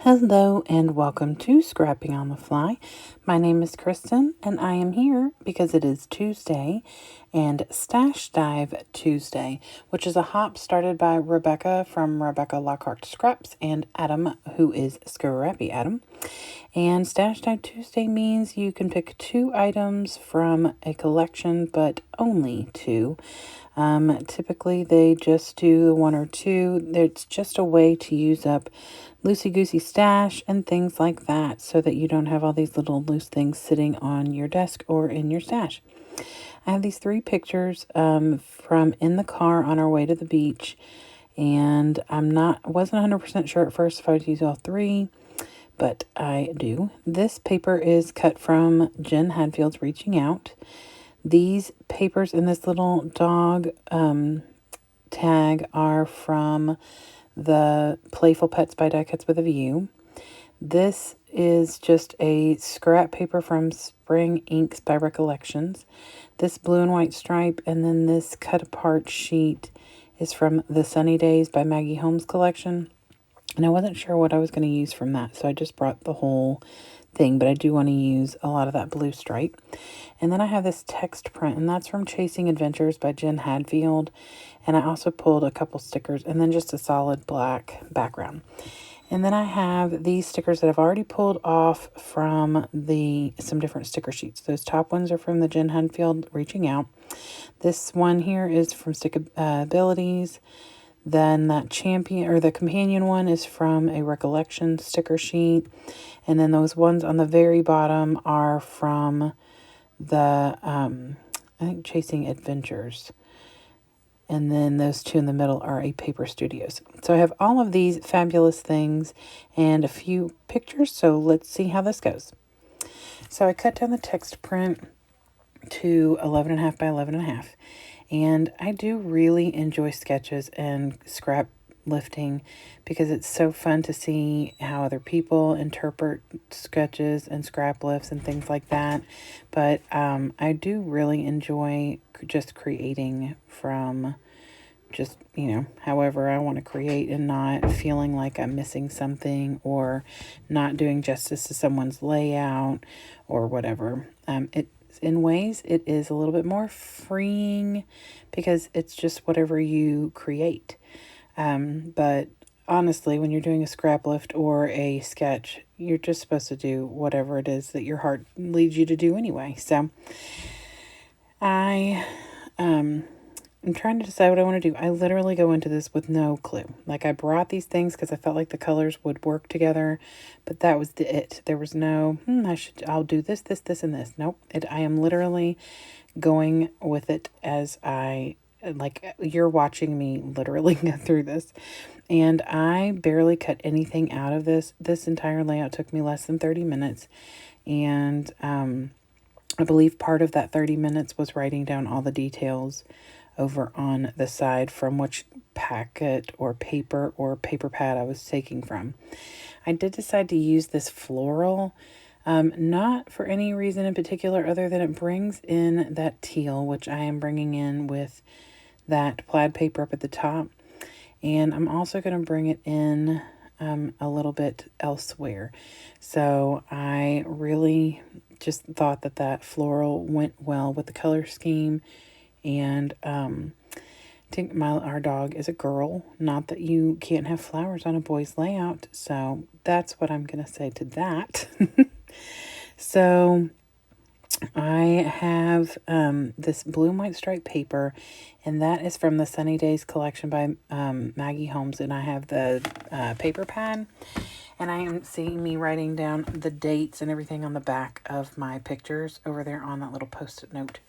Hello and welcome to Scrapping on the Fly. My name is Kristen and I am here because it is Tuesday and Stash Dive Tuesday, which is a hop started by Rebecca from Rebecca Lockhart Scraps and Adam, who is Scrappy Adam. And Stash Dive Tuesday means you can pick 2 items from a collection, but only 2. Typically they just do 1 or 2. It's just a way to use up loosey-goosey stash and things like that so that you don't have all these little loose things sitting on your desk or in your stash. I have these 3 pictures from in the car on our way to the beach, and wasn't 100% sure at first if I would use all 3, but I do. This paper is cut from Jen Hadfield's Reaching Out. These papers in this little dog tag are from the Playful Pets by Die Cuts with a View. This is just a scrap paper from Spring Inks by Recollections. This blue and white stripe, and then this cut apart sheet is from the Sunny Days by Maggie Holmes collection. And I wasn't sure what I was going to use from that, so I just brought the whole thing, but I do want to use a lot of that blue stripe. And then I have this text print, and that's from Chasing Adventures by Jen Hadfield. And I also pulled a couple stickers and then just a solid black background. And then I have these stickers that I've already pulled off from some different sticker sheets. Those top ones are from the Jen Hadfield Reaching Out. This one here is from Stickabilities. Then that the companion one is from a Recollection sticker sheet. And then those ones on the very bottom are from the, I think, Chasing Adventures. And then those 2 in the middle are a Paper Studios. So I have all of these fabulous things and a few pictures. So let's see how this goes. So I cut down the text print to 11.5 by 11.5. And I do really enjoy sketches and scrap lifting because it's so fun to see how other people interpret sketches and scrap lifts and things like that. But I do really enjoy just creating from just, however I want to create and not feeling like I'm missing something or not doing justice to someone's layout or whatever. In ways, it is a little bit more freeing because it's just whatever you create. But honestly, when you're doing a scrap lift or a sketch, you're just supposed to do whatever it is that your heart leads you to do anyway. So I'm trying to decide what I want to do. I literally go into this with no clue. Like, I brought these things because I felt like the colors would work together, but that was it. There was no, I'll do this, and this. Nope. I am literally going with it as you're watching me literally go through this. And I barely cut anything out of this. This entire layout took me less than 30 minutes. And I believe part of that 30 minutes was writing down all the details over on the side from which packet or paper pad I was taking from. I did decide to use this floral, not for any reason in particular other than it brings in that teal, which I am bringing in with that plaid paper up at the top. And I'm also going to bring it in a little bit elsewhere. So I really just thought that floral went well with the color scheme. And I think our dog is a girl. Not that you can't have flowers on a boy's layout. So that's what I'm going to say to that. So I have this blue and white striped paper, and that is from the Sunny Days collection by Maggie Holmes. And I have the paper pad, and I am seeing me writing down the dates and everything on the back of my pictures over there on that little Post-it note.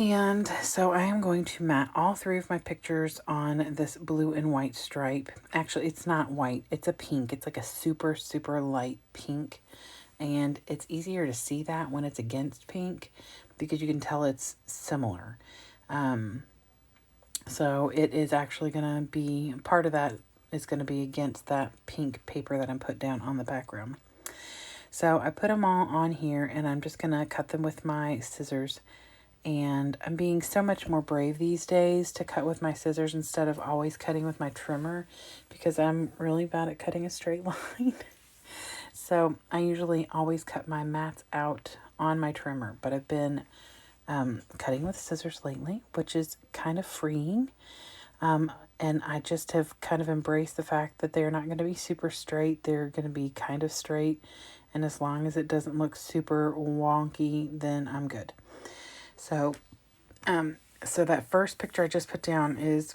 And so I am going to mat all 3 of my pictures on this blue and white stripe. Actually, it's not white. It's a pink. It's like a super, super light pink. And it's easier to see that when it's against pink because you can tell it's similar. So it is actually going to be, part of that is going to be against that pink paper that I'm put down on the background. So I put them all on here and I'm just going to cut them with my scissors. And I'm being so much more brave these days to cut with my scissors instead of always cutting with my trimmer, because I'm really bad at cutting a straight line. So I usually always cut my mats out on my trimmer, but I've been cutting with scissors lately, which is kind of freeing. And I just have kind of embraced the fact that they're not going to be super straight. They're going to be kind of straight. And as long as it doesn't look super wonky, then I'm good. So, so that first picture I just put down is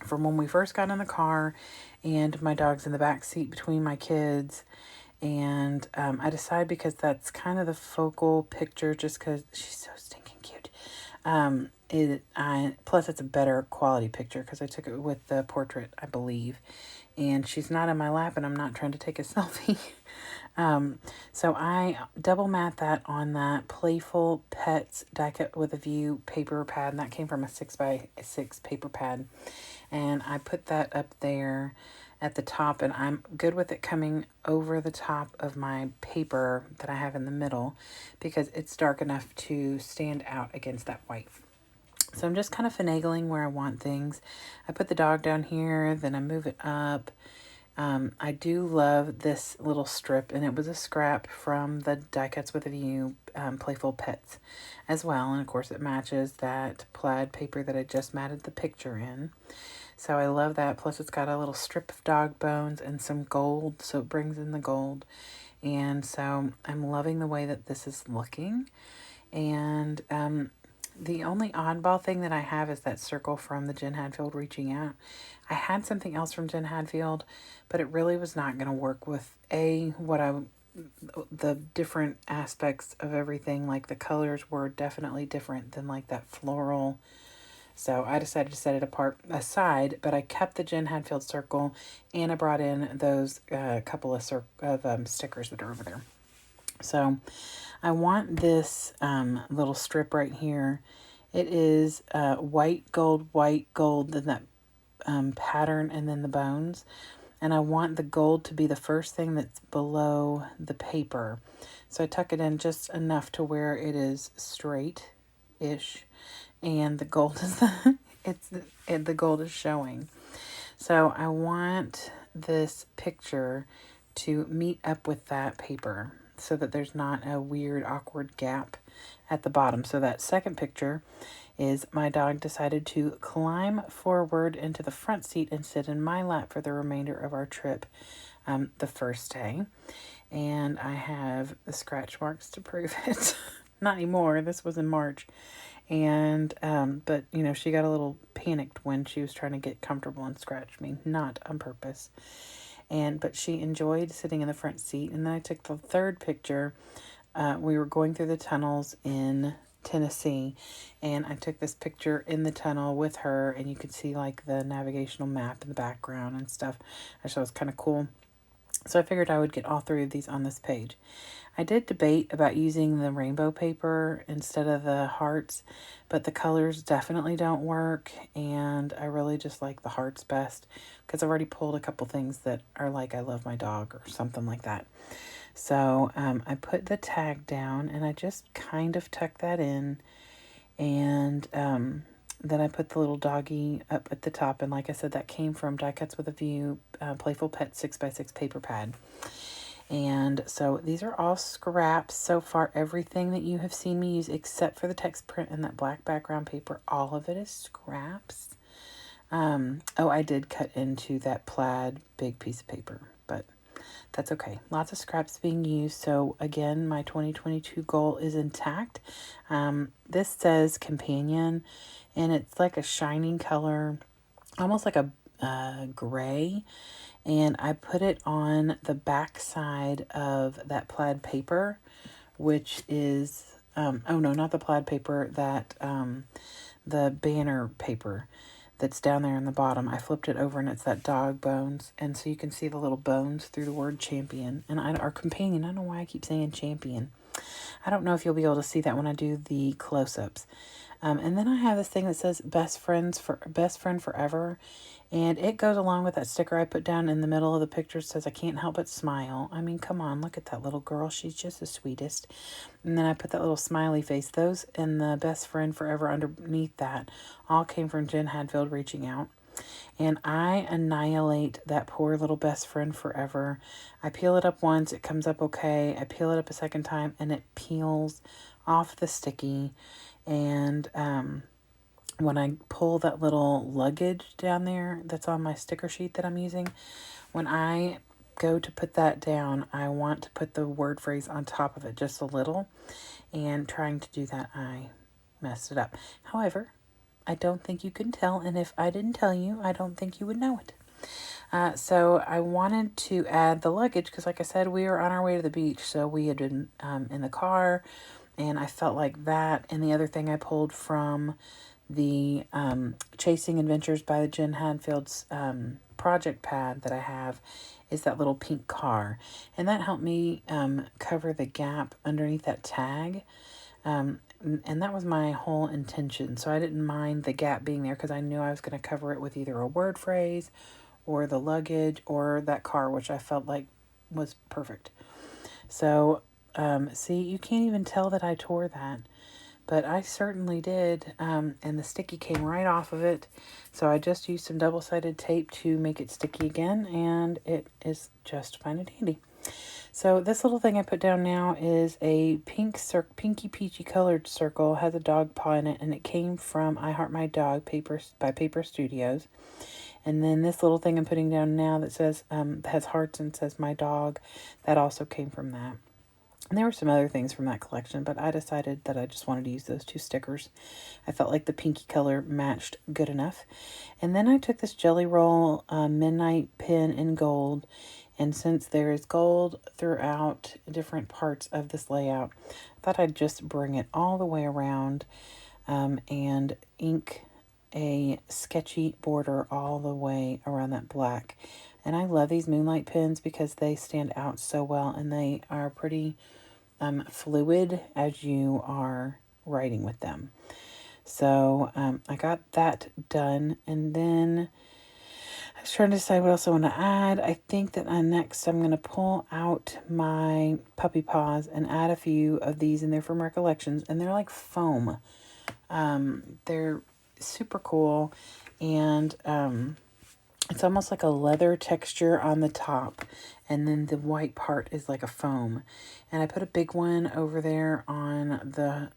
from when we first got in the car and my dog's in the back seat between my kids. And I decided, because that's kind of the focal picture, just because she's so stinking cute. Plus it's a better quality picture because I took it with the portrait, I believe. And she's not in my lap and I'm not trying to take a selfie. So I double mat that on that Playful Pets Die Cut with a View paper pad. And that came from a 6x6 paper pad. And I put that up there at the top, and I'm good with it coming over the top of my paper that I have in the middle because it's dark enough to stand out against that white. So I'm just kind of finagling where I want things. I put the dog down here, then I move it up. I do love this little strip, and it was a scrap from the Die Cuts with a View Playful Pets as well. And of course it matches that plaid paper that I just matted the picture in. So I love that. Plus it's got a little strip of dog bones and some gold, so it brings in the gold. And so I'm loving the way that this is looking. And the only oddball thing that I have is that circle from the Jen Hadfield Reaching Out. I had something else from Jen Hadfield, but it really was not going to work with the different aspects of everything. Like the colors were definitely different than like that floral. So I decided to set it aside, but I kept the Jen Hadfield circle, and I brought in those couple of stickers that are over there. So I want this little strip right here. It is white, gold, then that pattern, and then the bones. And I want the gold to be the first thing that's below the paper. So I tuck it in just enough to where it is straight-ish. And the gold is the gold is showing. So I want this picture to meet up with that paper so that there's not a weird, awkward gap at the bottom. So that second picture is my dog decided to climb forward into the front seat and sit in my lap for the remainder of our trip the first day. And I have the scratch marks to prove it. Not anymore. This was in March. And, but, you know, she got a little panicked when she was trying to get comfortable and scratched me, not on purpose. But she enjoyed sitting in the front seat. And then I took the third picture. We were going through the tunnels in Tennessee, and I took this picture in the tunnel with her, and you could see like the navigational map in the background and stuff. I thought it was kind of cool. So I figured I would get all three of these on this page. I did debate about using the rainbow paper instead of the hearts, but the colors definitely don't work, and I really just like the hearts best because I've already pulled a couple things that are like I love my dog or something like that. So I put the tag down, and I just kind of tuck that in, and then I put the little doggy up at the top, and like I said, that came from Die Cuts with a View Playful Pet 6x6 paper pad. And so these are all scraps so far. Everything that you have seen me use except for the text print and that black background paper, all of it is scraps. I did cut into that plaid big piece of paper, but that's okay. Lots of scraps being used. So again, my 2022 goal is intact. This says Companion, and it's like a shining color, almost like a gray. And I put it on the back side of that plaid paper, which is, oh no, not the plaid paper, that the banner paper that's down there in the bottom. I flipped it over, and it's that dog bones. And so you can see the little bones through the word champion. And our companion, I don't know why I keep saying champion. I don't know if you'll be able to see that when I do the close-ups. And then I have this thing that says best friend forever. And it goes along with that sticker I put down in the middle of the picture. It says, I can't help but smile. I mean, come on, look at that little girl. She's just the sweetest. And then I put that little smiley face. Those and the best friend forever underneath that all came from Jen Hadfield reaching out. And I annihilate that poor little best friend forever. I peel it up once, it comes up okay. I peel it up a second time, and it peels off the sticky. And when I pull that little luggage down there that's on my sticker sheet that I'm using, when I go to put that down, I want to put the word phrase on top of it just a little. And trying to do that, I messed it up. However, I don't think you can tell, and if I didn't tell you, I don't think you would know it. So I wanted to add the luggage because, like I said, we were on our way to the beach, so we had been in the car, and I felt like that. And the other thing I pulled from the Chasing Adventures by the Jen Hadfield's project pad that I have is that little pink car, and that helped me cover the gap underneath that tag. And that was my whole intention. So I didn't mind the gap being there because I knew I was going to cover it with either a word phrase or the luggage or that car, which I felt like was perfect. So, see, you can't even tell that I tore that, but I certainly did. And the sticky came right off of it. So I just used some double-sided tape to make it sticky again, and it is just fine and dandy. So this little thing I put down now is a pinky peachy colored circle, has a dog paw in it, and it came from I Heart My Dog by Paper Studios. And then this little thing I'm putting down now that says, has hearts and says my dog, that also came from that. And there were some other things from that collection, but I decided that I just wanted to use those 2 stickers. I felt like the pinky color matched good enough. And then I took this Jelly Roll Midnight Pin in gold. And since there is gold throughout different parts of this layout, I thought I'd just bring it all the way around and ink a sketchy border all the way around that black. And I love these Moonlight pins because they stand out so well, and they are pretty fluid as you are writing with them. So I got that done, and then I was trying to decide what else I want to add. I think that next I'm going to pull out my puppy paws and add a few of these in there from Recollections, and they're like foam. They're super cool, and it's almost like a leather texture on the top, and then the white part is like a foam. And I put a big one over there on the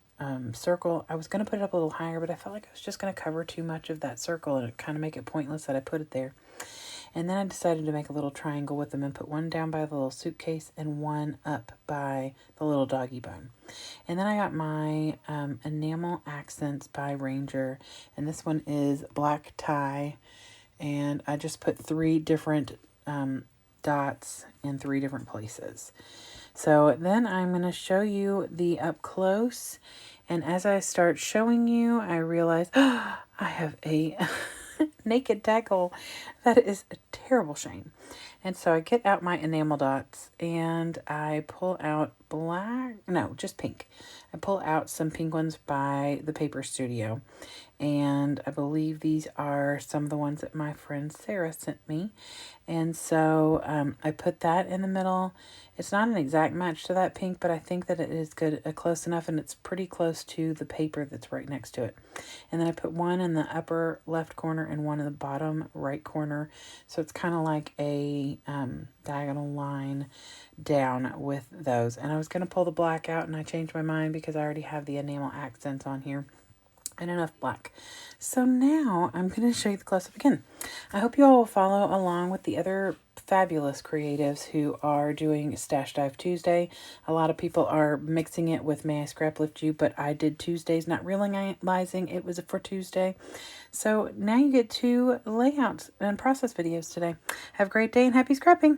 circle. I was going to put it up a little higher, but I felt like I was just going to cover too much of that circle and kind of make it pointless that I put it there. And then I decided to make a little triangle with them and put one down by the little suitcase and one up by the little doggy bone. And then I got my enamel accents by Ranger, and this one is black tie. And I just put 3 different dots in 3 different places. So then I'm going to show you the up close. And as I start showing you, I realize I have a naked tag hole. That is a terrible shame. And so I get out my enamel dots and I pull out just pink. I pull out some pink ones by the Paper Studio. And I believe these are some of the ones that my friend Sarah sent me. And so I put that in the middle. It's not an exact match to that pink, but I think that it is good, close enough, and it's pretty close to the paper that's right next to it. And then I put one in the upper left corner and one in the bottom right corner. So it's kind of like a diagonal line down with those. And I was going to pull the black out, and I changed my mind because I already have the enamel accents on here and enough black. So now I'm going to show you the close-up again. I hope you all will follow along with the other fabulous creatives who are doing Stash Dive Tuesday. A lot of people are mixing it with May I Scrap Lift You, but I did Tuesdays not realizing it was for Tuesday. So now you get 2 layouts and process videos today. Have a great day and happy scrapping!